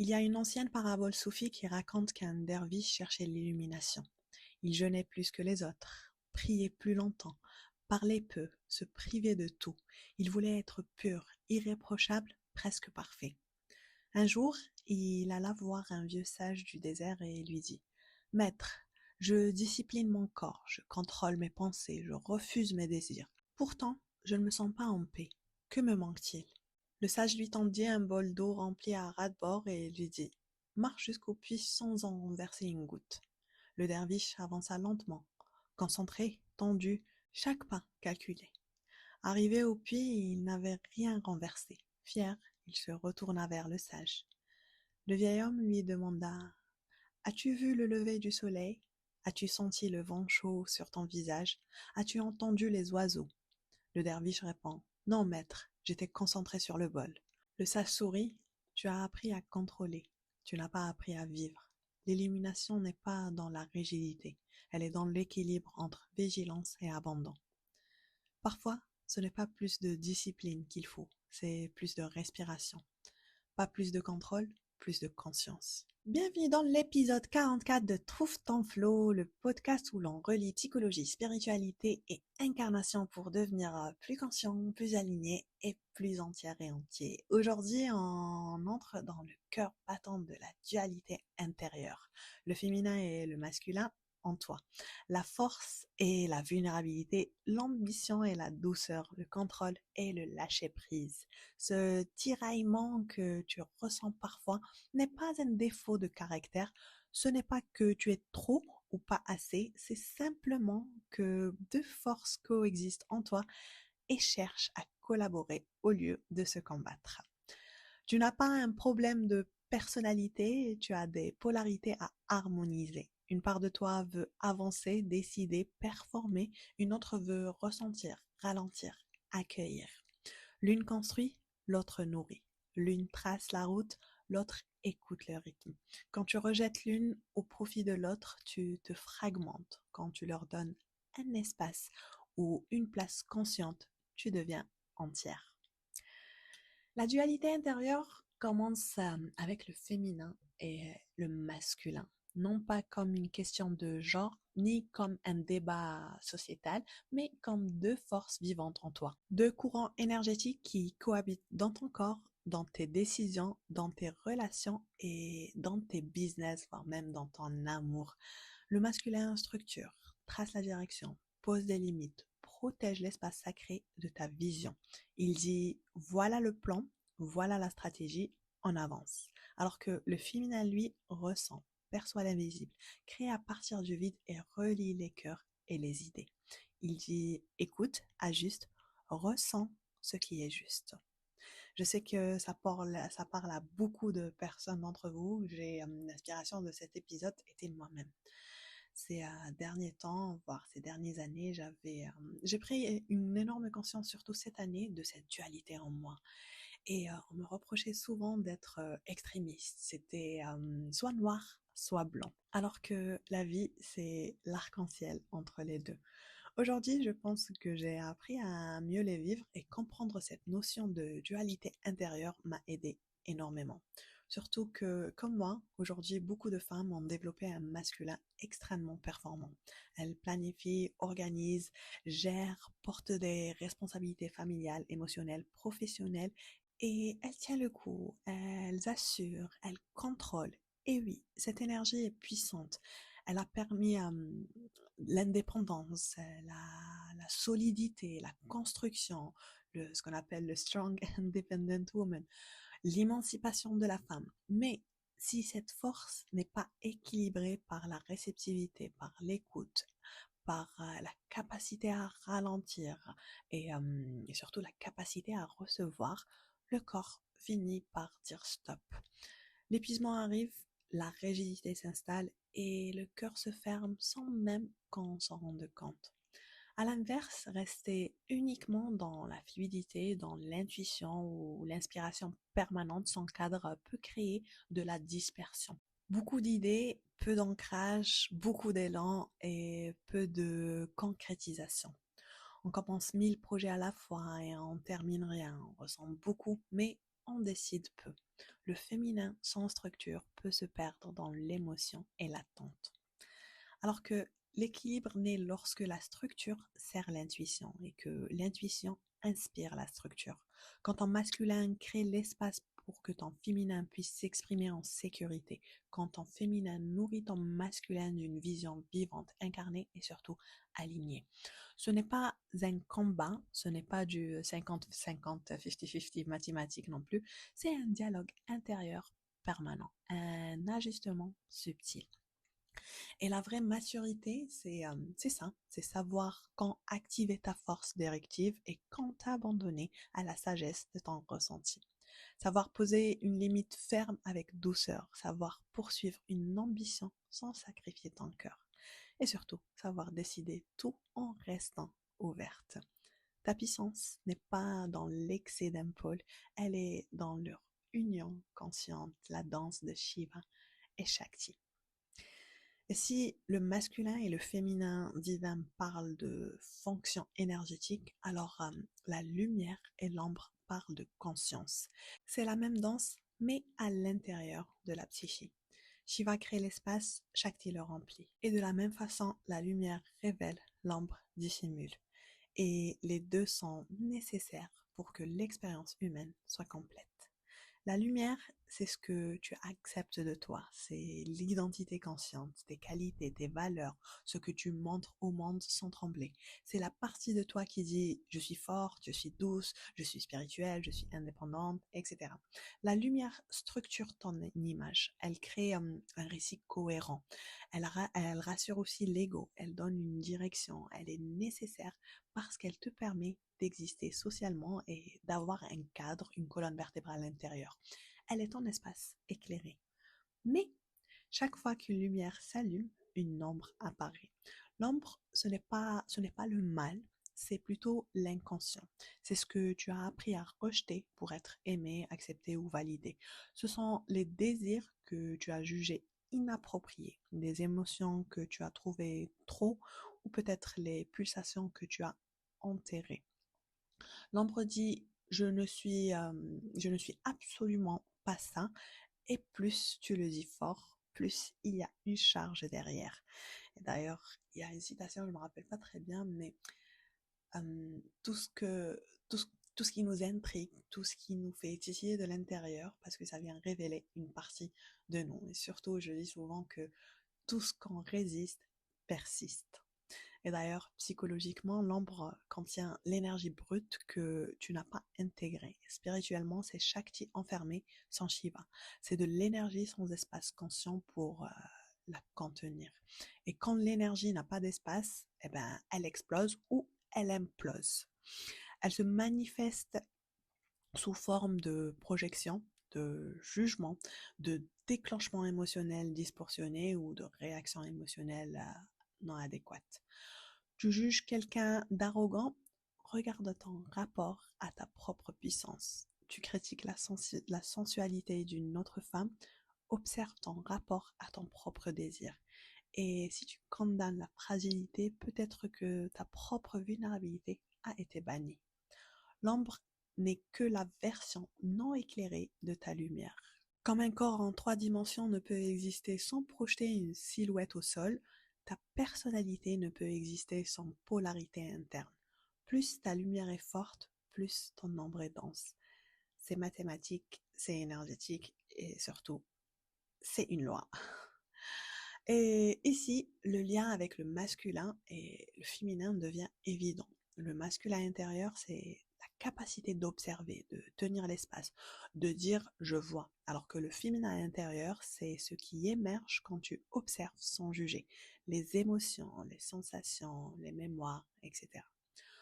Il y a une ancienne parabole soufie qui raconte qu'un derviche cherchait l'illumination. Il jeûnait plus que les autres, priait plus longtemps, parlait peu, se privait de tout. Il voulait être pur, irréprochable, presque parfait. Un jour, il alla voir un vieux sage du désert et lui dit: Maître, je discipline mon corps, je contrôle mes pensées, je refuse mes désirs. Pourtant, je ne me sens pas en paix. Que me manque-t-il? Le sage lui tendit un bol d'eau rempli à ras-de-bord et lui dit: Marche jusqu'au puits sans en verser une goutte. Le derviche avança lentement, concentré, tendu, chaque pas calculé. Arrivé au puits, il n'avait rien renversé. Fier, il se retourna vers le sage. Le vieil homme lui demanda: As-tu vu le lever du soleil? As-tu senti le vent chaud sur ton visage? As-tu entendu les oiseaux? Le derviche répond: Non, maître, j'étais concentré sur le bol. Le sage sourit: Tu as appris à contrôler, tu n'as pas appris à vivre. L'illumination n'est pas dans la rigidité, elle est dans l'équilibre entre vigilance et abandon. Parfois, ce n'est pas plus de discipline qu'il faut, c'est plus de respiration. Pas plus de contrôle, plus de conscience. Bienvenue dans l'épisode 44 de Trouve ton flow, le podcast où l'on relie psychologie, spiritualité et incarnation pour devenir plus conscient, plus aligné et plus entière et entier. Aujourd'hui, on entre dans le cœur battant de la dualité intérieure, le féminin et le masculin en toi. La force et la vulnérabilité, l'ambition et la douceur, le contrôle et le lâcher-prise. Ce tiraillement que tu ressens parfois n'est pas un défaut de caractère, ce n'est pas que tu es trop ou pas assez, c'est simplement que deux forces coexistent en toi et cherchent à collaborer au lieu de se combattre. Tu n'as pas un problème de personnalité, tu as des polarités à harmoniser. Une part de toi veut avancer, décider, performer, une autre veut ressentir, ralentir, accueillir. L'une construit, l'autre nourrit. L'une trace la route, l'autre écoute le rythme. Quand tu rejettes l'une au profit de l'autre, tu te fragmentes. Quand tu leur donnes un espace ou une place consciente, tu deviens entière. La dualité intérieure commence avec le féminin et le masculin, non pas comme une question de genre, ni comme un débat sociétal, mais comme deux forces vivantes en toi. Deux courants énergétiques qui cohabitent dans ton corps, dans tes décisions, dans tes relations et dans tes business, voire même dans ton amour. Le masculin structure, trace la direction, pose des limites, protège l'espace sacré de ta vision. Il dit: voilà le plan, voilà la stratégie, on avance. Alors que le féminin, lui, ressent, perçoit l'invisible, crée à partir du vide et relie les cœurs et les idées. Il dit: écoute, ajuste, ressens ce qui est juste. Je sais que ça parle à beaucoup de personnes d'entre vous. L'inspiration de cet épisode était moi-même. Ces derniers temps, voire ces dernières années, j'ai pris une énorme conscience, surtout cette année, de cette dualité en moi. Et on me reprochait souvent d'être extrémiste. C'était soit noir, soit blanc. Alors que la vie, c'est l'arc-en-ciel entre les deux. Aujourd'hui, je pense que j'ai appris à mieux les vivre et comprendre cette notion de dualité intérieure m'a aidé énormément. Surtout que, comme moi, aujourd'hui, beaucoup de femmes ont développé un masculin extrêmement performant. Elles planifient, organisent, gèrent, portent des responsabilités familiales, émotionnelles, professionnelles et elles tiennent le coup, elles assurent, elles contrôlent. Et oui, cette énergie est puissante. Elle a permis l'indépendance, la solidité, la construction, ce qu'on appelle le strong independent woman, l'émancipation de la femme. Mais si cette force n'est pas équilibrée par la réceptivité, par l'écoute, par la capacité à ralentir et surtout la capacité à recevoir, le corps finit par dire stop. L'épuisement arrive, la rigidité s'installe et le cœur se ferme sans même qu'on s'en rende compte. À l'inverse, rester uniquement dans la fluidité, dans l'intuition ou l'inspiration permanente sans cadre peut créer de la dispersion. Beaucoup d'idées, peu d'ancrage, beaucoup d'élan et peu de concrétisation. On commence 1000 projets à la fois et on termine rien. On ressent beaucoup, mais on décide peu. Le féminin sans structure peut se perdre dans l'émotion et l'attente. Alors que l'équilibre naît lorsque la structure sert l'intuition et que l'intuition inspire la structure. Quand ton masculin crée l'espace pour que ton féminin puisse s'exprimer en sécurité, quand ton féminin nourrit ton masculin d'une vision vivante, incarnée et surtout alignée. Ce n'est pas un combat, ce n'est pas du 50-50, 50-50 mathématique non plus, c'est un dialogue intérieur permanent, un ajustement subtil. Et la vraie maturité, c'est ça, c'est savoir quand activer ta force directive et quand t'abandonner à la sagesse de ton ressenti. Savoir poser une limite ferme avec douceur, savoir poursuivre une ambition sans sacrifier ton cœur. Et surtout, savoir décider tout en restant ouverte. Ta puissance n'est pas dans l'excès d'un pôle, elle est dans leur union consciente, la danse de Shiva et Shakti. Et si le masculin et le féminin divin parlent de fonction énergétique, alors la lumière et l'ombre parlent de conscience. C'est la même danse, mais à l'intérieur de la psyché. Shiva crée l'espace, Shakti le remplit. Et de la même façon, la lumière révèle, l'ombre dissimule. Et les deux sont nécessaires pour que l'expérience humaine soit complète. La lumière, c'est ce que tu acceptes de toi, c'est l'identité consciente, tes qualités, tes valeurs, ce que tu montres au monde sans trembler. C'est la partie de toi qui dit je suis forte, je suis douce, je suis spirituelle, je suis indépendante, etc. La lumière structure ton image, elle crée un récit cohérent, elle rassure aussi l'ego, elle donne une direction, elle est nécessaire parce qu'elle te permet d'exister socialement et d'avoir un cadre, une colonne vertébrale intérieure. Elle est ton espace éclairé. Mais chaque fois qu'une lumière s'allume, une ombre apparaît. L'ombre, ce n'est pas le mal, c'est plutôt l'inconscient. C'est ce que tu as appris à rejeter pour être aimé, accepté ou validé. Ce sont les désirs que tu as jugés inappropriés, des émotions que tu as trouvées trop ou peut-être les pulsations que tu as enterrées. L'ombre dit je ne suis absolument pas ça, et plus tu le dis fort, plus il y a une charge derrière. Et d'ailleurs, il y a une citation, je ne me rappelle pas très bien, mais tout ce que tout ce qui nous intrigue, tout ce qui nous fait titiller de l'intérieur, parce que ça vient révéler une partie de nous. Et surtout, je dis souvent que tout ce qu'on résiste persiste. Et d'ailleurs, psychologiquement, l'ombre contient l'énergie brute que tu n'as pas intégrée. Spirituellement, c'est Shakti enfermé sans Shiva. C'est de l'énergie sans espace conscient pour la contenir. Et quand l'énergie n'a pas d'espace, eh ben, elle explose ou elle implose. Elle se manifeste sous forme de projection, de jugement, de déclenchement émotionnel disproportionné ou de réaction émotionnelle non adéquate. Tu juges quelqu'un d'arrogant, regarde ton rapport à ta propre puissance. Tu critiques la sensualité d'une autre femme, observe ton rapport à ton propre désir. Et si tu condamnes la fragilité, peut-être que ta propre vulnérabilité a été bannie. L'ombre n'est que la version non éclairée de ta lumière. Comme un corps en 3 dimensions ne peut exister sans projeter une silhouette au sol, ta personnalité ne peut exister sans polarité interne. Plus ta lumière est forte, plus ton ombre est dense. C'est mathématique, c'est énergétique et surtout, c'est une loi. Et ici, le lien avec le masculin et le féminin devient évident. Le masculin intérieur, c'est la capacité d'observer, de tenir l'espace, de dire je vois. Alors que le féminin intérieur, c'est ce qui émerge quand tu observes sans juger. Les émotions, les sensations, les mémoires, etc.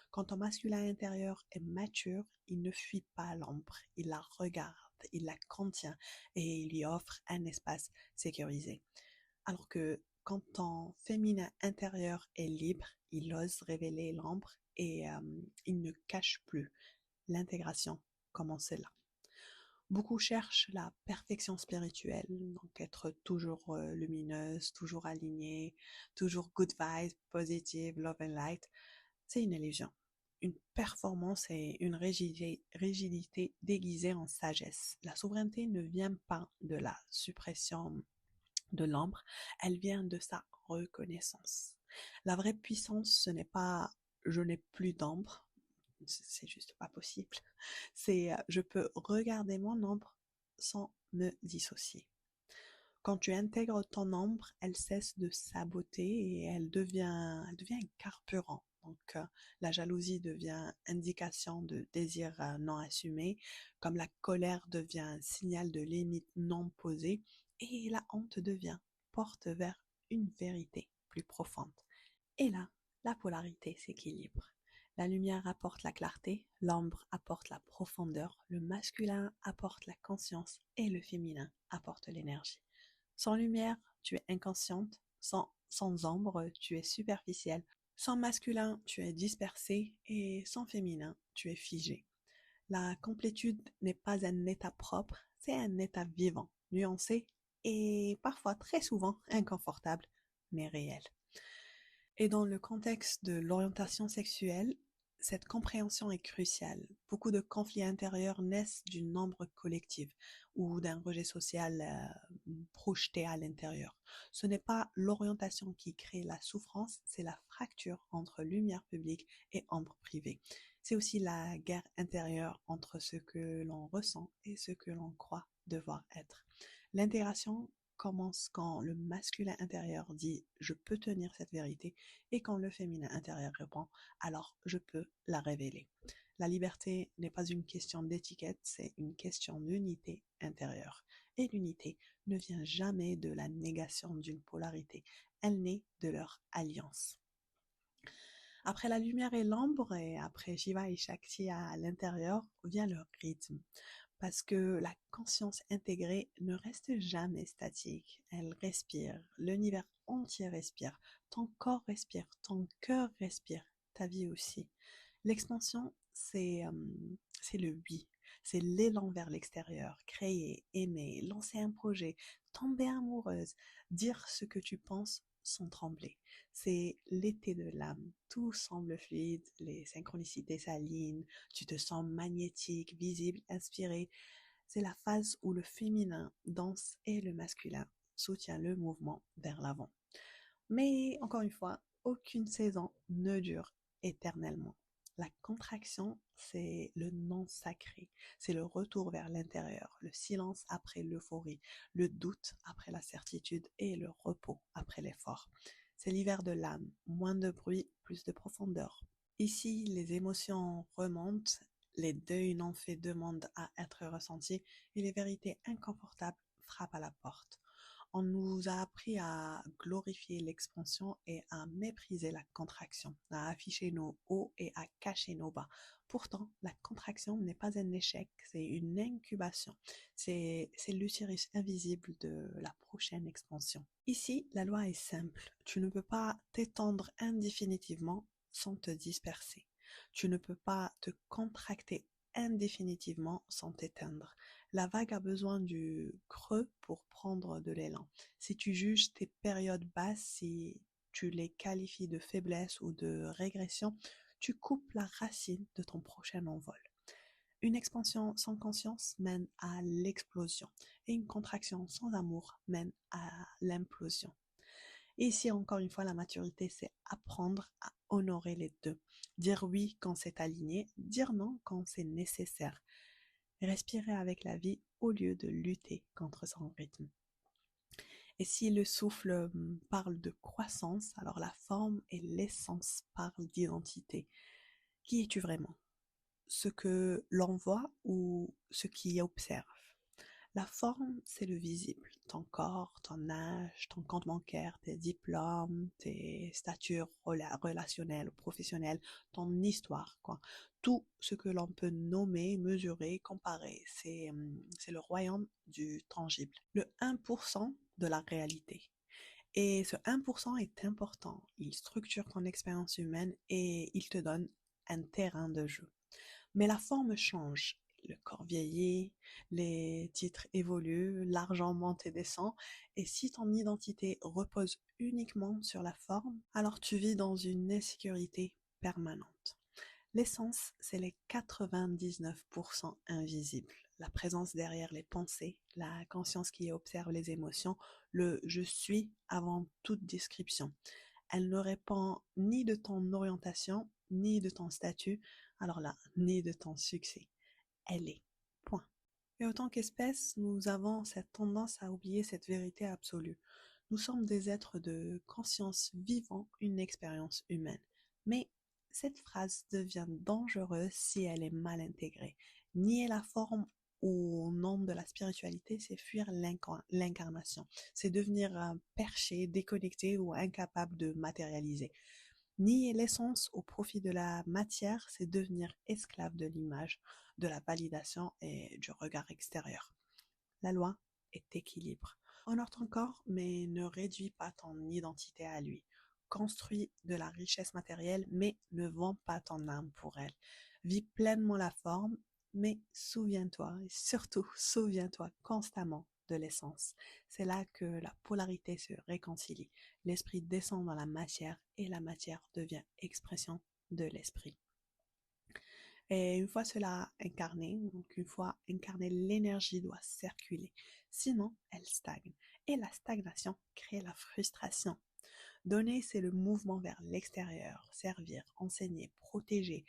Quand ton masculin intérieur est mature, il ne fuit pas l'ombre, il la regarde, il la contient et il lui offre un espace sécurisé. Alors que quand ton féminin intérieur est libre, il ose révéler l'ombre et il ne cache plus. L'intégration commence là. Beaucoup cherchent la perfection spirituelle, donc être toujours lumineuse, toujours alignée, toujours good vibes, positive, love and light. C'est une illusion. une performance et une rigidité déguisée en sagesse. La souveraineté ne vient pas de la suppression de l'ombre, elle vient de sa reconnaissance. La vraie puissance, ce n'est pas je n'ai plus d'ombre, c'est juste pas possible. C'est je peux regarder mon ombre sans me dissocier. Quand tu intègres ton ombre, elle cesse de saboter et elle devient un carburant. Donc, la jalousie devient indication de désir non assumé, comme la colère devient un signal de limite non posée, et la honte devient porte vers une vérité plus profonde. Et là, la polarité s'équilibre. La lumière apporte la clarté, l'ombre apporte la profondeur, le masculin apporte la conscience et le féminin apporte l'énergie. Sans lumière, tu es inconsciente. Sans ombre, tu es superficielle. Sans masculin, tu es dispersé. Et sans féminin, tu es figé. La complétude n'est pas un état propre, c'est un état vivant, nuancé et parfois très souvent inconfortable, mais réel. Et dans le contexte de l'orientation sexuelle, cette compréhension est cruciale. Beaucoup de conflits intérieurs naissent d'une ombre collective ou d'un rejet social projeté à l'intérieur. Ce n'est pas l'orientation qui crée la souffrance, c'est la fracture entre lumière publique et ombre privée. C'est aussi la guerre intérieure entre ce que l'on ressent et ce que l'on croit devoir être. L'intégration commence quand le masculin intérieur dit je peux tenir cette vérité et quand le féminin intérieur répond alors je peux la révéler. La liberté n'est pas une question d'étiquette, c'est une question d'unité intérieure. Et l'unité ne vient jamais de la négation d'une polarité, elle naît de leur alliance. Après la lumière et l'ombre, et après Shiva et Shakti à l'intérieur, vient le rythme. Parce que la conscience intégrée ne reste jamais statique, elle respire, l'univers entier respire, ton corps respire, ton cœur respire, ta vie aussi. L'expansion, c'est le oui, c'est l'élan vers l'extérieur, créer, aimer, lancer un projet, tomber amoureuse, dire ce que tu penses sans trembler. C'est l'été de l'âme, tout semble fluide, les synchronicités s'alignent, tu te sens magnétique, visible, inspiré. C'est la phase où le féminin danse et le masculin soutient le mouvement vers l'avant. Mais encore une fois, aucune saison ne dure éternellement. La contraction, c'est le non sacré, c'est le retour vers l'intérieur, le silence après l'euphorie, le doute après la certitude et le repos après l'effort. C'est l'hiver de l'âme, moins de bruit, plus de profondeur. Ici, les émotions remontent, les deuils non faits demandent à être ressentis et les vérités inconfortables frappent à la porte. On nous a appris à glorifier l'expansion et à mépriser la contraction, à afficher nos hauts et à cacher nos bas. Pourtant, la contraction n'est pas un échec, c'est une incubation. C'est l'utérus invisible de la prochaine expansion. Ici, la loi est simple. Tu ne peux pas t'étendre indéfinitivement sans te disperser. Tu ne peux pas te contracter indéfinitivement sans t'éteindre. La vague a besoin du creux pour prendre de l'élan. Si tu juges tes périodes basses, si tu les qualifies de faiblesse ou de régression, tu coupes la racine de ton prochain envol. Une expansion sans conscience mène à l'explosion et une contraction sans amour mène à l'implosion. Et ici, encore une fois, la maturité, c'est apprendre à honorer les deux. Dire oui quand c'est aligné, dire non quand c'est nécessaire. Respirer avec la vie au lieu de lutter contre son rythme. Et si le souffle parle de croissance, alors la forme et l'essence parlent d'identité. Qui es-tu vraiment? Ce que l'on voit ou ce qui observe? La forme, c'est le visible. Ton corps, ton âge, ton compte bancaire, tes diplômes, tes statures relationnelles, professionnelles, ton histoire, quoi. Tout ce que l'on peut nommer, mesurer, comparer, c'est le royaume du tangible. Le 1% de la réalité. Et ce 1% est important. Il structure ton expérience humaine et il te donne un terrain de jeu. Mais la forme change. Le corps vieillit, les titres évoluent, l'argent monte et descend. Et si ton identité repose uniquement sur la forme, alors tu vis dans une insécurité permanente. L'essence, c'est les 99% invisibles. La présence derrière les pensées, la conscience qui observe les émotions, le je suis avant toute description. Elle ne répond ni de ton orientation, ni de ton statut, alors là, ni de ton succès. Elle est. Point. Et autant qu'espèce, nous avons cette tendance à oublier cette vérité absolue. Nous sommes des êtres de conscience vivant une expérience humaine. Mais cette phrase devient dangereuse si elle est mal intégrée. Nier la forme ou nom de la spiritualité, c'est fuir l'incarnation. C'est devenir perché, déconnecté ou incapable de matérialiser. Nier l'essence au profit de la matière, c'est devenir esclave de l'image, de la validation et du regard extérieur. La loi est équilibre. Honore ton corps, mais ne réduis pas ton identité à lui. Construis de la richesse matérielle, mais ne vends pas ton âme pour elle. Vis pleinement la forme, mais souviens-toi, et surtout souviens-toi constamment de l'essence. C'est là que la polarité se réconcilie. L'esprit descend dans la matière et la matière devient expression de l'esprit. Et une fois cela incarné, donc une fois incarné, l'énergie doit circuler. Sinon, elle stagne. Et la stagnation crée la frustration. Donner, c'est le mouvement vers l'extérieur. Servir, enseigner, protéger,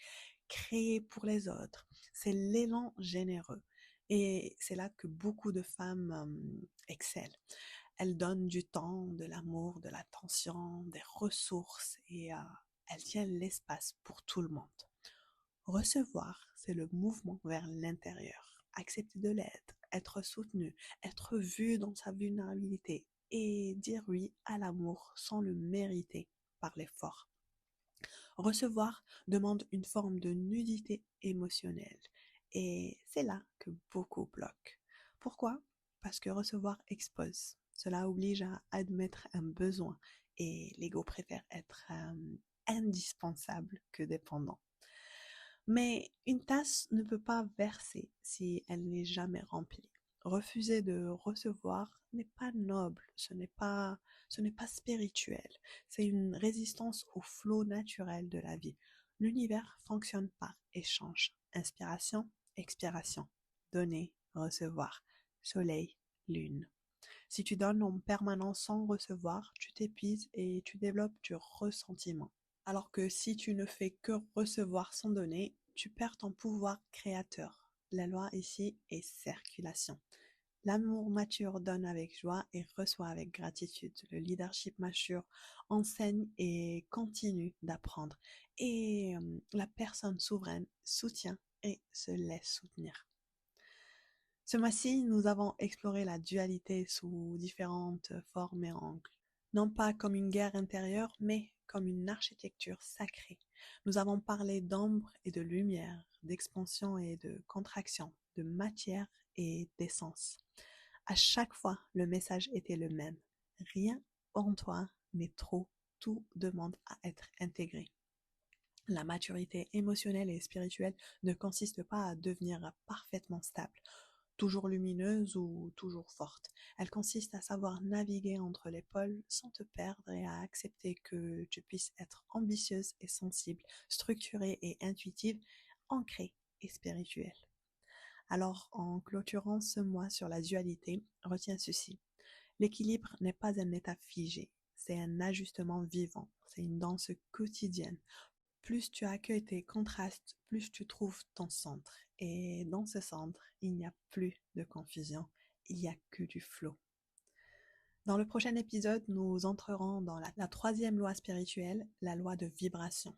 créer pour les autres. C'est l'élan généreux. Et c'est là que beaucoup de femmes excellent. Elles donnent du temps, de l'amour, de l'attention, des ressources et elles tiennent l'espace pour tout le monde. Recevoir, c'est le mouvement vers l'intérieur. Accepter de l'être, être soutenu, être vu dans sa vulnérabilité et dire oui à l'amour sans le mériter par l'effort. Recevoir demande une forme de nudité émotionnelle et c'est là que beaucoup bloquent. Pourquoi? Parce que recevoir expose. Cela oblige à admettre un besoin et l'ego préfère être indispensable que dépendant. Mais une tasse ne peut pas verser si elle n'est jamais remplie. Refuser de recevoir n'est pas noble, ce n'est pas spirituel. C'est une résistance au flot naturel de la vie. L'univers fonctionne par échange. Inspiration, expiration. Donner, recevoir. Soleil, lune. Si tu donnes en permanence sans recevoir, tu t'épuises et tu développes du ressentiment. Alors que si tu ne fais que recevoir sans donner, tu perds ton pouvoir créateur. La loi ici est circulation. L'amour mature donne avec joie et reçoit avec gratitude. Le leadership mature enseigne et continue d'apprendre. Et la personne souveraine soutient et se laisse soutenir. Ce mois-ci, nous avons exploré la dualité sous différentes formes et angles. Non pas comme une guerre intérieure, mais comme une architecture sacrée. Nous avons parlé d'ombre et de lumière, d'expansion et de contraction, de matière et d'essence. À chaque fois, le message était le même. Rien en toi n'est trop, tout demande à être intégré. La maturité émotionnelle et spirituelle ne consiste pas à devenir parfaitement stable, toujours lumineuse ou toujours forte. Elle consiste à savoir naviguer entre les pôles sans te perdre et à accepter que tu puisses être ambitieuse et sensible, structurée et intuitive, ancrée et spirituelle. Alors, en clôturant ce mois sur la dualité, retiens ceci. L'équilibre n'est pas un état figé, c'est un ajustement vivant, c'est une danse quotidienne. Plus tu accueilles tes contrastes, plus tu trouves ton centre. Et dans ce centre, il n'y a plus de confusion, il n'y a que du flow. Dans le prochain épisode, nous entrerons dans la troisième loi spirituelle, la loi de vibration.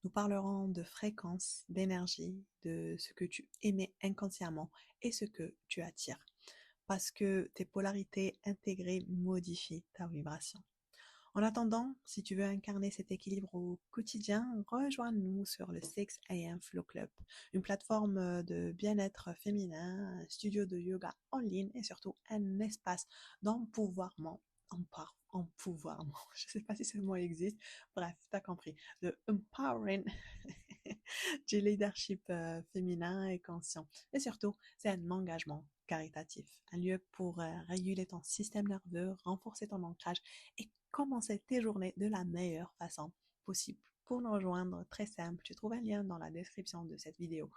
Nous parlerons de fréquence, d'énergie, de ce que tu émets inconsciemment et ce que tu attires. Parce que tes polarités intégrées modifient ta vibration. En attendant, si tu veux incarner cet équilibre au quotidien, rejoins-nous sur le 6am Flow Club, une plateforme de bien-être féminin, un studio de yoga en ligne et surtout un espace d'empouvoirment. Empouvoirment, je ne sais pas si ce mot existe, bref, t'as compris, de empowering du leadership féminin et conscient. Et surtout, c'est un engagement caritatif, un lieu pour réguler ton système nerveux, renforcer ton ancrage et commencer tes journées de la meilleure façon possible. Pour nous rejoindre, très simple, tu trouves un lien dans la description de cette vidéo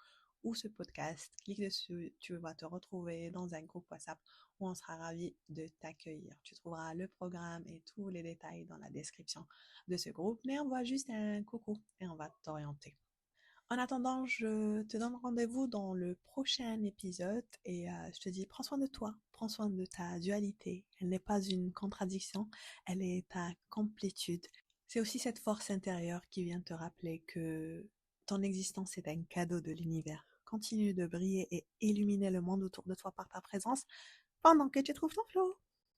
ou ce podcast. Clique dessus, tu vas te retrouver dans un groupe WhatsApp où on sera ravis de t'accueillir. Tu trouveras le programme et tous les détails dans la description de ce groupe, mais envoie juste un coucou et on va t'orienter. En attendant, je te donne rendez-vous dans le prochain épisode et je te dis, prends soin de toi, prends soin de ta dualité. Elle n'est pas une contradiction, elle est ta complétude. C'est aussi cette force intérieure qui vient te rappeler que ton existence est un cadeau de l'univers. Continue de briller et illuminer le monde autour de toi par ta présence pendant que tu trouves ton flow.